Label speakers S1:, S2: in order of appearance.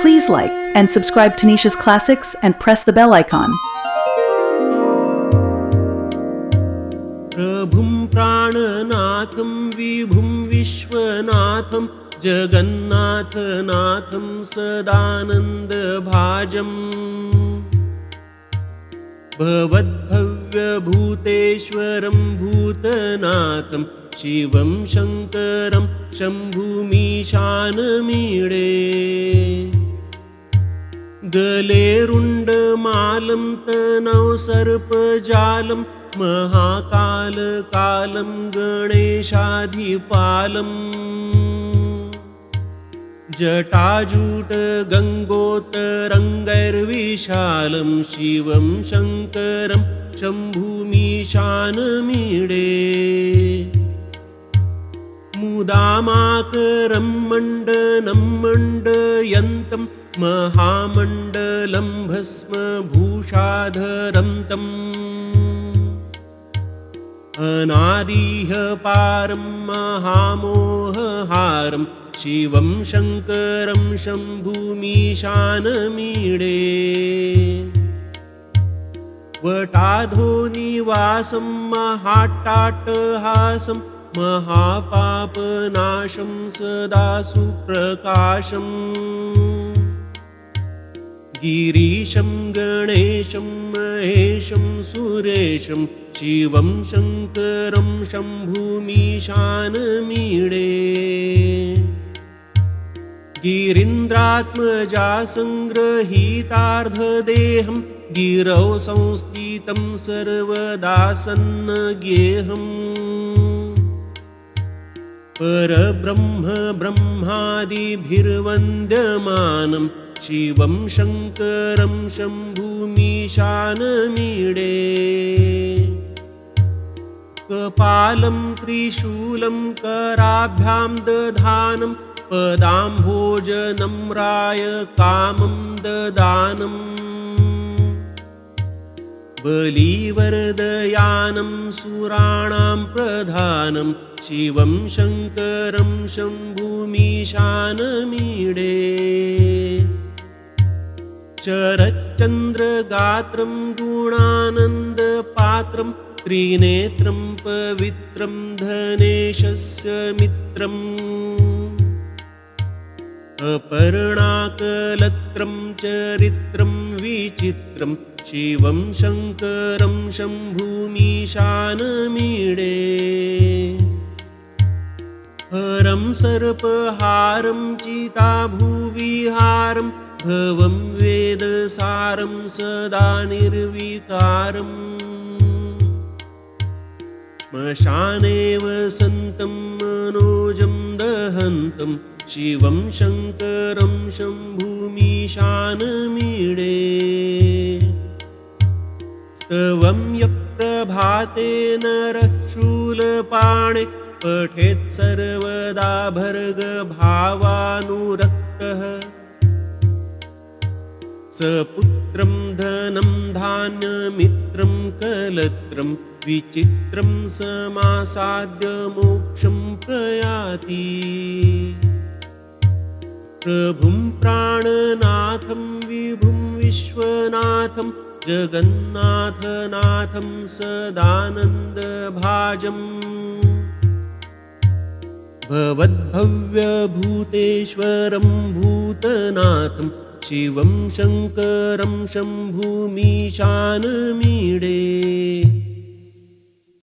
S1: Please like and subscribe to Nisha's Classics and press the bell icon.
S2: प्रभुं प्राणनाथं विभुं विश्वनाथं जगन्नाथनाथं सदानन्दभाजम् भवद्भव्यभूतेश्वरं भूतनाथं शिवं शङ्करं शम्भुमीशानमीडे गले रुण्डमालं तनौ सर्पजालं महाकालकालं गणेशाधिपालम् जटाजूटगङ्गोत्तरङ्गैर्विशालं शिवं शङ्करं शम्भुमीशानमीडे मुदामाकरं मण्डनं मण्डयन्तं महामण्डलं भस्मभूषाधरं तम् अनादिह पारं महामोहहारं शिवं शङ्करं शम्भुमीशानमीडे वटाधोनिवासं महाट्टाट्टहासं महापापनाशं सदा सुप्रकाशम् गिरीशं गणेशं महेशं सुरेशं शिवं शङ्करं शम्भुमीशानमीडे गिरीन्द्रात्मजा सङ्ग्रहीतार्धदेहं गिरौ संस्थितं सर्वदा सन्नगेहम् परब्रह्म ब्रह्मादिभिर्वन्द्यमानं शिवं शङ्करं शम्भुमीशानमीडे कपालं त्रिशूलं कराभ्यां दधानं पदाम्भोजनं रायकामं ददानम् बलिवरदयानं सुराणां प्रधानं शिवं शङ्करं शम्भुमीशानमीडे शरच्चन्द्रगात्रं गुणानन्दपात्रं त्रिनेत्रं पवित्रं धनेशस्य मित्रम् अपर्णाकलत्रं चरित्रं विचित्रं शिवं शङ्करं शम्भुमीशानमीडे हरं सर्पहारं चिताभुविहारं भवं वेदसारं सदा निर्विकारम् श्मशाने वसन्तं मनोजं दहन्तं शिवं शङ्करं शम्भुमीशानमीडे स्तवं यप्रभाते नरः शूलपाणे पठेत् सर्वदा भर्गभावानुरक्तः सपुत्रं धनं धान्यमित्रं कलत्रं विचित्रं समासाद्य मोक्षं प्रयाति प्रभुं प्राणनाथं विभुं विश्वनाथं जगन्नाथनाथं सदानन्दभाजम् भवद्भव्यभूतेश्वरं भूतनाथं शिवं शङ्करं शम्भुमीशानमीडे।